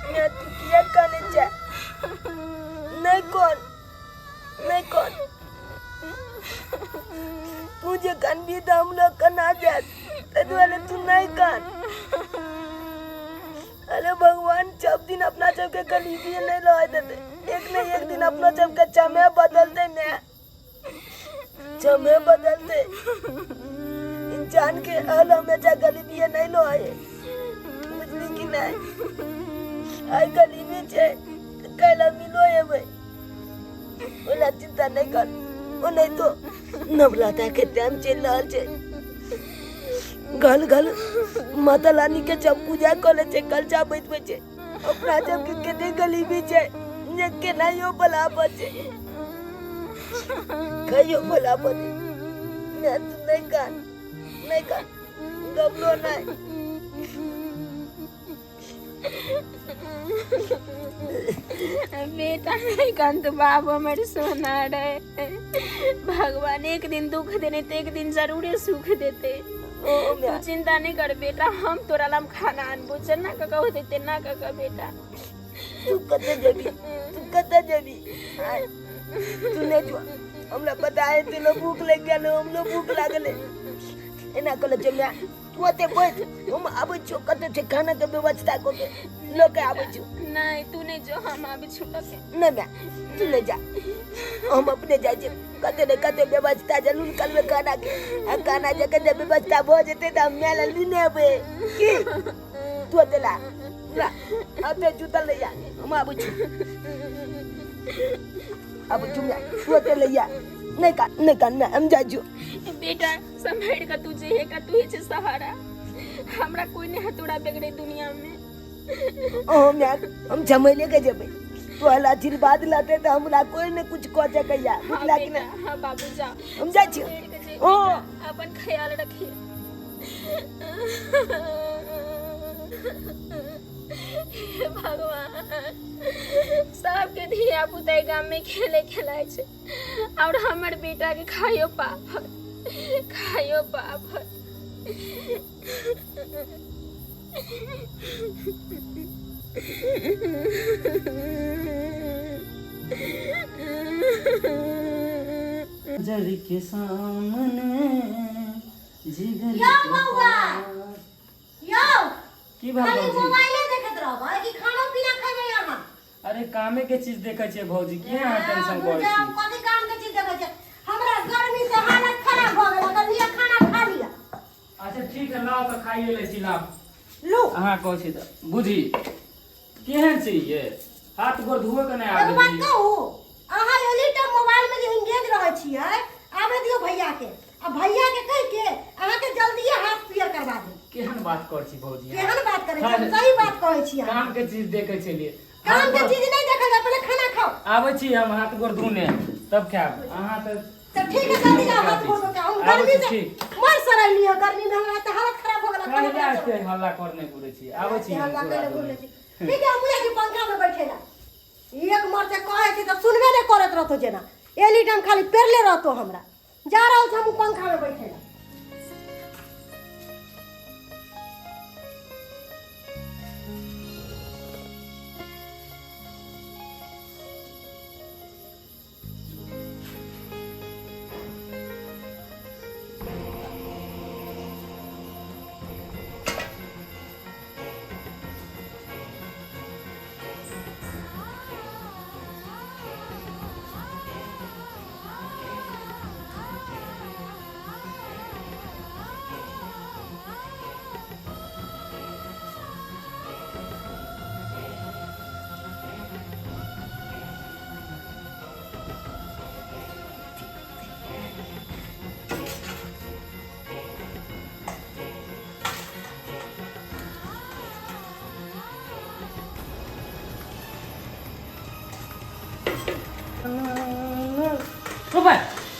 मैं किया करने जा नहीं कौन मुझे कान भी तो हम लोग का ना जात वाले तू नहीं कान। अरे भगवान सब दिन अपना सबके गरीबी नहीं लो देते, एक न एक दिन अपना सबके चमे बदलते न चमे बदलते इंसान के हाल हमेशा गरीबी नहीं लो आए बुझली कि नहीं आई गरीबी छे कैला मिलो है भाई ओला चिंता नहीं कर ओ नहीं तो नवरात्रा के टाइम चल रहा छे गल माता रानी के जब पूजा करे छे कलचा बैठवे छे अपना जब के केते गरीबी छे ने के नायो भला बचे कयो भला बचे मैं तो नहीं कर गबलो नहीं बेटा नहीं कान तो बाप हमारे सोना रे भगवान एक दिन दुख देने तो एक दिन जरूर सुख देते। तू चिंता नहीं कर बेटा, हम तोरा लाम खाना अनबो ना काका होते ते ना काका बेटा। तू कते जबी तूने जो हमरा पता है तेलो भूख लग गया न हम लोग भूख लागले एना कल जम्या तू अते बैठ हम आबै छो कते थे खाना के व्यवस्था को के लोग आबै छो नहीं तू नहीं जो हम आबै छु लके न मैं तू ले जा हम अपने जाय छे कते न कते व्यवस्था जरूर कल में खाना के खाना जके जब व्यवस्था हो जते त हम मेला लीने बे की तू अते ला अते जूता ले जा हम आबै छु अब तुम तू अते ले जा नहीं का मैं हम जाजू बेटा संभाल का तुझे है का तू ही छे सहारा हमरा कोई नहीं हतोड़ा बेगड़े दुनिया में। ओ मैं हम झमेले के जबे तो हला आशीर्वाद लाते तो हमरा कोई ने कुछ कह सकैया बुझला कि ना। हां बाबू जा हम जा छी ओ अपन ख्याल रखिए। हे भगवान सबके धिया पुता गाम में खेले खेलाय छे और हमर बेटा के खायो पाप जरी के सामने जिगर यो बउआ यो की बात खाली भौजी मोबाइले देखत रहबा कि खाना पीना खैबे यहां। अरे कामे के चीज देखे छे भौजी की यहाँ टेंशन करे छी। कथि काम के चीज देखै छै हमरा गर्मी से हालत खराब भ गेल अगर ये खाना खा लिया। अच्छा ठीक है लाओ तो खाइए ले छी लाओ लो हां कहै छी त बुझी केहन छै ये हाथ गोर धोए के नहीं एगो आबे बात छी। कहू अहाँ एनी टाइम मोबाइल में जे इंगेज रहै छियै आबे दियो भैया के आ भैया के कह के अहाँ के जल्दी हाथ क्लियर करवा दे। केहन बात कर छी भौजी केहन बात करै छी सही बात कहै छी अहाँ। काम के चीज देखे छलिए काम के चीज नहीं देखल जा पहले खाना खाओ। आबै छी हम हाथ गोर धोने तब खाब अहाँ त तो ठीक है जल्दी जाओ हाथ धो के हम गर्मी से मर सरैली है गर्मी में हमरा त हालत खराब हो गेल। काहे आते हल्ला करने पड़े छी आबै छी हम हल्ला पूरा करे धोने। बोले छी ठीक है हम मुझे पंखा में बैठेला एक मर से कहे छी त सुनबे नहीं करत रहतो जेना एनी टाइम खाली पेरले रहतो हमरा जा रहल छी हम पंखा में बैठेला।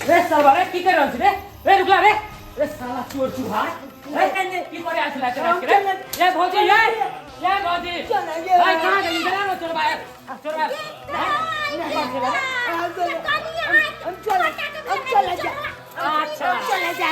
रे साला रे की कर रहल छी रे रे रुकला रे रे साला चोर चुहा रे कने की करे आछला चला के ये भौजी ये भौजी भाई कहां गई जरा लो चोरबा चोरबा हम चले जा अच्छा चले जा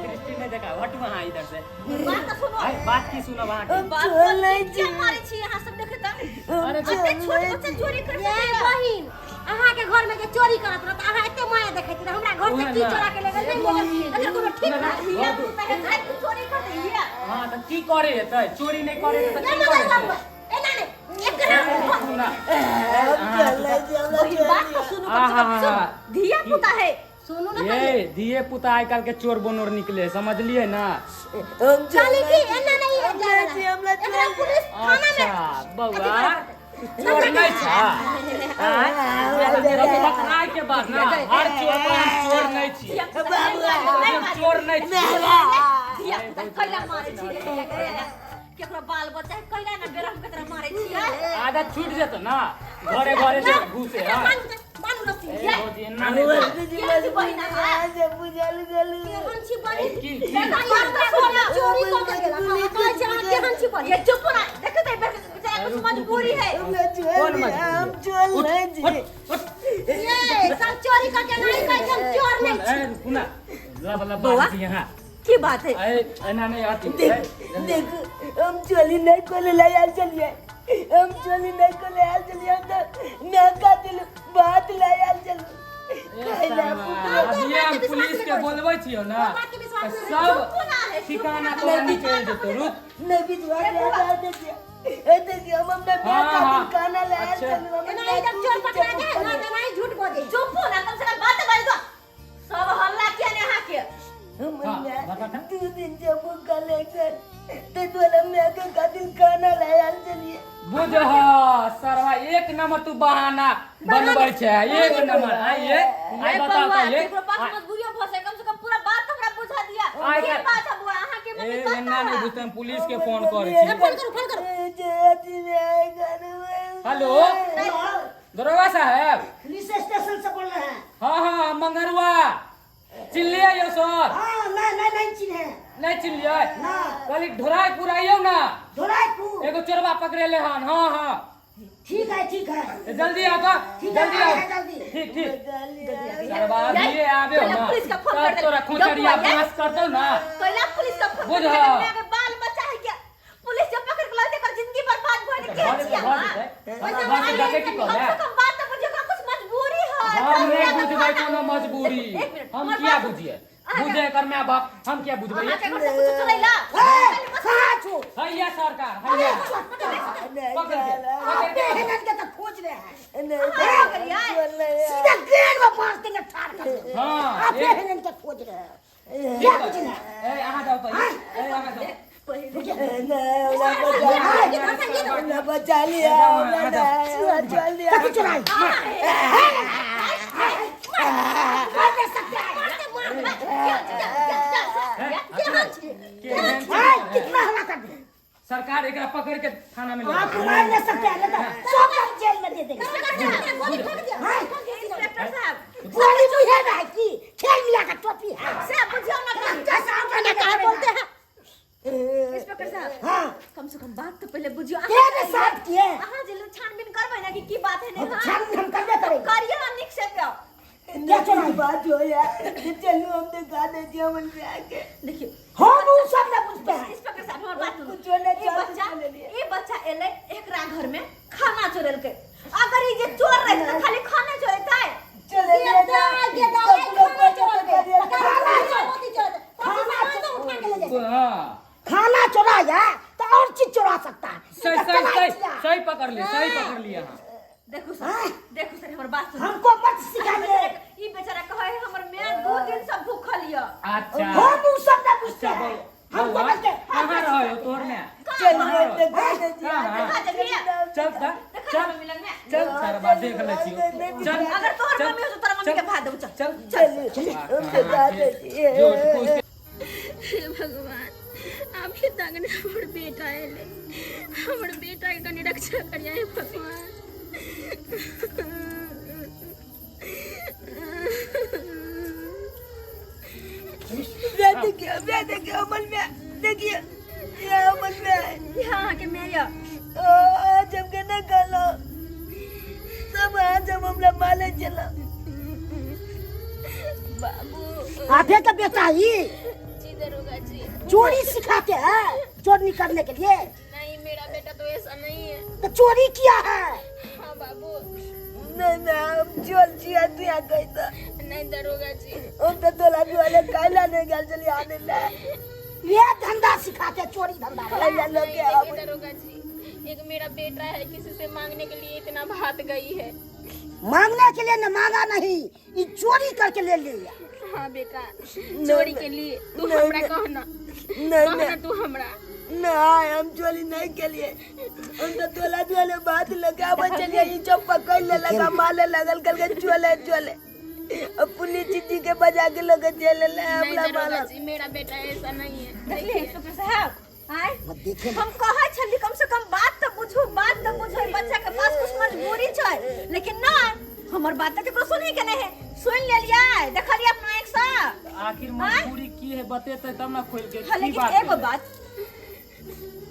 दृष्टि में देखा हट वहां इधर से बात की सुनो वहां की अहाँ के घर में के चोरी करत रहत अहाँ एते माया देखैत रह हमरा घर से की चोरा के ले गेल नहीं एकर कोनो ठीक ना चोरी कर दैया हां त की करे हेतै चोरी नहीं करे त की करे एना ने एकरा बात तो सुनो धिया पुता है सुनो ना ये दिए पुता आजकल के चोर बनोर निकले समझलिए ना चली की एना नहीं है एकरा पुलिस थाना में अच्छा बउआ चोर नहीं था पकड़ाई के बाद ना हर चोर को हम चोर नहीं छी हम चोर नहीं छी धिया पुता कइला मारे छी केकरो बाल बच्चा कइला ना बेरम के तरह मारे छी आदत छूट जेतो ना घरे घरे से घुसे हां बानू रखती ए भौजी एना नहीं की बहिना है बुझल गेल केहन छी बहिन की चोरी को के गेला कहै छै अहाँ केहन छी बहिन ये चुप ना देखते बेचारा कुछ मजबूरी है हम चोर नहीं जी ये सब चोरी करके नहीं कहै छै हम चोर नहीं छी ए सुना लब बात यहां की बात है ए एना नहीं आती देख हम चोरी नहीं कोले ले आल चलिए हम चोरी नहीं कोले आल चलिए तो मैं का दिल बात ले आल चल अभी हम पुलिस के बोलबै छियो ना सब ठिकाना तो निकल जेतो रुक नहीं विश्वास लगा दे ए देखिए हम अपने खाना ले आल चल ना इधर चोर पकड़ा के ना नहीं झूठ बोले चुप हो ना कम से कम बात कर दो सब हल्ला किया ने यहां के तू दिन जब का लेकर ते तोला मैं के कातिल खाना ले आल चलिए बुझ सरवा एक नंबर तू बहाना बनबै छै एक नंबर आइए आई बताओ तो ये एकरो पास मजबूरियों फसे कम से कम पूरा बात हमरा बुझा दिया के बात है बुआ अहां के ए एना नहीं बुझते हम पुलिस के फोन करे छी फोन कर जेती में घर हेलो दरोगा साहब पुलिस स्टेशन से बोल रहे हैं हां मंगरुआ चिल्लिए यो सर हां नहीं चिन्हे नहीं चिल्लिए कल ढोराई पुराइयो ना धोराईपुर एगो चोरवा पकड़ेले हन हां ठीक है जल्दी आ तो जल्दी आ जल्दी ठीक सरवा ये आबे हो ना पुलिस का फोन कर दे तोरा खोचरिया पास कर दो ना पहला पुलिस का फोन बुझ कर दे बाल बच्चा है क्या पुलिस जब पकड़ के लाते कर जिंदगी बर्बाद होए के छिया घर से जाके की कहले कम बात तो मुझे का कुछ मजबूरी है हम नहीं बुझबै कोनो मजबूरी हम क्या बुझिए बुझे कर मैं बाप हम क्या बुझबै अहां के घर से कुछ चलैला साचो हैया सरकार हैया पकड़ के हेनन के तो खोज रहे हैं नहीं सीधा गेट में 5 दिन ठाड़ कर हां आप हेनन के खोज रहे हैं क्या बुझना ए आहा जाओ तो ए आहा जाओ बचा लिया चल दिया कितना हल्ला कर दे सरकार एकरा पकड़ के थाना में ले आप मार नहीं सकते हैं ना सब आप जेल में दे देंगे गोली ठोक दिया इंस्पेक्टर साहब गोली मुझे ना की खेल मिला का टोपी है सब बुझियो ना कैसा आपने कहा बोलते हैं इंस्पेक्टर साहब हां कम से कम बात तो पहले बुझियो के साथ किए हां जेल छानबीन करबै ना कि की बात है नहीं छानबीन हम करबे करेंगे करिए ना निक से पे क्या चला बात हो यार चलो हम दिखा देती हम उनसे आके देखिए हम उन सब ना बुझते हैं इंस्पेक्टर साहब हमारी बात सुनो चोर ये बच्चा एले एकरा घर में खाना चोरल के अगर ये जे चोर रहे तो खाली खाना चोरता है चले ये खाना चोरल के खाना तो उठा के ले जाए हां खाना चुराया तो और चीज चुरा सकता है सही पकड़ लिया हां देखो सर हमारी बात सुनो हमको मत सिखाइए ई बेचारा कहे है हमर मैं 2 दिन से भूखल हिया अच्छा हम उ सब ना पूछते हैं हमको कहां रहो तोर में चल चल चल सारा बात देख ले छियो चल अगर तोहर मम्मी हो तो तोरा मम्मी के भाग देबो चल चल हमसे दादी जो कुछ हे भगवान आप ही तक ने हमर बेटा आले हमर बेटा के कनी रक्षा करिया हे भगवान। देखिए अमल में देखिए ये अमल में है यहाँ के मेरा आज हमके न गलो सब आज हमला माले चला बाबू आधे का बेटा ही जी दरोगा जी चोरी सिखाते हैं चोरी करने के लिए। नहीं मेरा बेटा तो ऐसा नहीं है। तो चोरी किया है। हाँ बाबू नहीं हम चल जिया तू आ गई तो नहीं दरोगा जी हम तो तोला वाले काला नहीं गल चली आने ले ये धंधा सिखाते चोरी धंधा काला लोग के देखिए दरोगा जी एक मेरा बेटा है किसी से मांगने के लिए इतना भाग गई है। मांगने के लिए न मांगा नहीं ये चोरी करके ले लिया। हाँ बेटा चोरी के लिए तू हमरा कहना कहना तू हमरा नहीं हम चोरी नहीं के लिए हम तो तोला वाले बात लगा चलिए ये चप पकड़ ले लगा माले लगल कल के चोले चोले अब पुलिस जी के बजा के लोग जेल ले नहीं हमला दरोगा माला जी मेरा बेटा ऐसा नहीं है। देखिए इंस्पेक्टर साहब आए मत देखे हम कहे छली कम से कम बात तो बुझो बच्चा के पास कुछ मजबूरी छै लेकिन ना हमर बात तो केकरो सुनै के नहीं है सुन ले लिया देखलिए अपना एक सा आखिर मजबूरी की है बतेते तब ना खोल के हाँ, की लेकिन बात एगो बात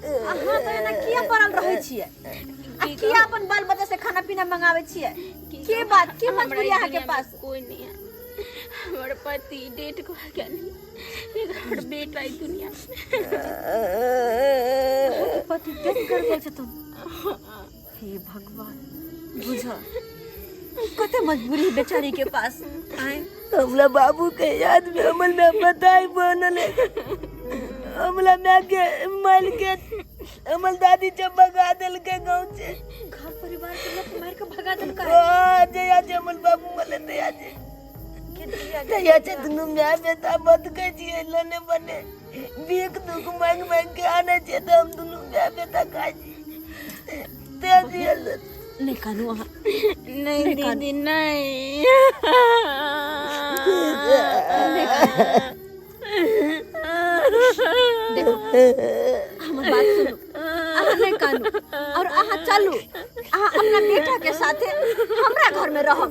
अहाँ तो एना किया पड़ल रहै छियै आ किया अपन बाल बच्चा से खाना पीना मंगावे छियै की बात की मजबूरी अहाँ के पास कोई नहीं है। हमारे पति डेट को क्या नहीं एक हमारा बेटा है दुनिया पति डेट कर गेल छ तुम हे भगवान बुझा कते मजबूरी बेचारी के पास आए हमला बाबू के याद में अमल में बताई बनले हमला मैं के माल के अमल दादी जब भगा दिल के गांव से घर परिवार के लोग मार के भगा देल का आज आज अमल बाबू मले ते आज तैया से दुनु में बेटा बद के जिए लने बने बीक दुख मांग मांग के आने से तो हम दुनु में बेटा काजी ते दियल नहीं कानू नहीं दीदी नहीं देखो हमर बात सुनो अहाँ नहीं कानू और अहाँ चलू अहाँ अपना बेटा के साथे हमरा घर में रहब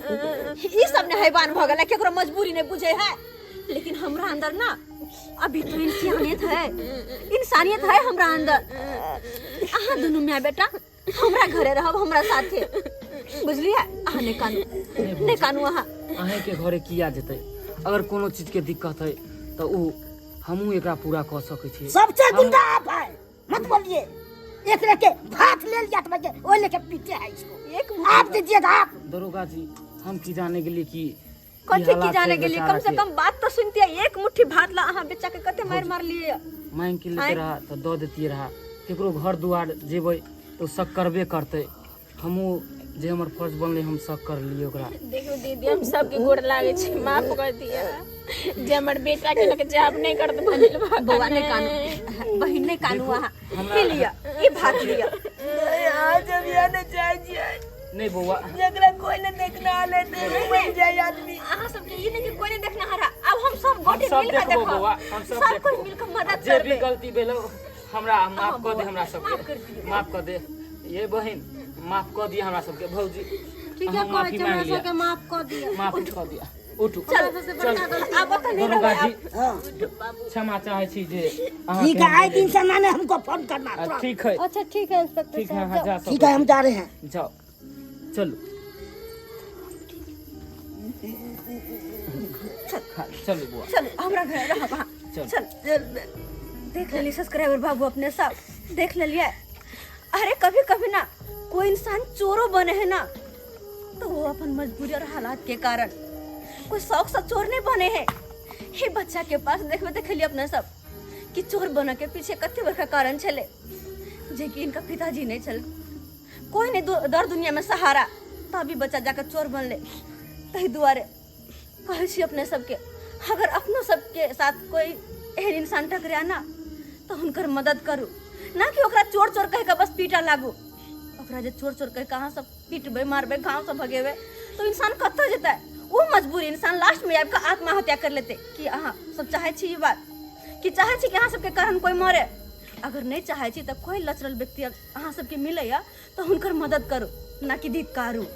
ई सब ने हैवान भ गेल केकरो मजबूरी नहीं बुझे है लेकिन हमरा अंदर ना अभी तो इंसानियत है हमरा अंदर अहाँ दोनों मियां बेटा हमरा घरे रहब हमरा साथे बुझलिए अहाँ नहीं कानू अहाँ के घरे किया जेतै अगर कोनो चीज के दिक्कत है तो उ हमहू एकरा पूरा कर सकै छी। सबसे गुंडा आप है मत बोलिए एक लेके हाथ ले लिया तो बजे ओ लेके पीटे है इसको एक आप दीजिएगा आप दरोगा जी हम की जाने के लिए कि कथि की जाने के लिए कम से कम बात तो सुनती है एक मुट्ठी भात ला अहाँ बेचा के कते मार लिए मांग के लेते रहा तो दो देती रहा केकरो घर दुआर जेबै तो शक करबे करते हमहू जे हमर फर्ज बनले हम शक कर लिए ओकरा। देखो दीदी हम सबके गोड़ लागे छी माफ कर दिया जे हमर बेटा के लगे जाब नहीं करत भइल बउआ ने कानू बहिन ने कानू अहाँ के लिया ई भात लिया आज हम यहाँ न जाए जिए नहीं बउआ जकरा कोई न देखना आले तो मर जाए आदमी अहाँ सब के ई नहीं कि कोई नहीं देखना हरा अब हम सब गोटे सब मिल के देखबो देखो बउआ हम सब कोई मिल के मदद जे भी करबे गलती भेलो हमरा माफ कर दे हमरा सबके माफ कर दे ये बहन माफ कर दिया हमरा सबके भौजी ठीक है माफी मांग लिया के माफ कर दिया माफ कर दिया उठू चल चल अब तो नहीं दरोगा रहे जी क्षमा चाहे छी जे ठीक है आए दिन से मैंने हमको फोन करना तुरंत। ठीक है अच्छा ठीक है इंस्पेक्टर ठीक है हाँ जा ठीक है हम जा रहे हैं जाओ चलो चलो बुआ चल हमरा घर रह वहाँ चल चल देख ले सब्सक्राइबर बाबू अपने सब देख ले लिया अरे कभी कभी ना कोई इंसान चोरों बने है ना तो वो अपन मजबूरी और हालात के कारण कोई शौक से चोर नहीं बने हैं ये बच्चा के पास देख लिया अपने सब कि चोर बने के पीछे कते बड़का कारण चले जे कि इनका पिताजी नहीं चल कोई नहीं दर दुनिया में सहारा तभी बच्चा जाकर चोर बन ले तही दुआरे कहे छी अपने सबके अगर अपनों सबके साथ कोई एहन इंसान टकराया ना तो उनकर मदद करू ना कि ओकरा चोर चोर कह के बस पीटा लागू। ओकरा जे चोर चोर कह के अहाँ सब पीटबे मारबे गाँव से भगेबे तो इंसान कतऽ जेतै। वो मजबूरी इंसान लास्ट में आबि कऽ आत्महत्या कर लेते। कि अहाँ सब चाहे छी ई बात कि चाहे छी कि अहाँ सबके कारण कोई मरे? अगर नहीं चाहे छी तऽ कोई लचरल व्यक्ति अहाँ सबके मिलैया तो हुनकर मदद करू, ना कि धिक्कारू।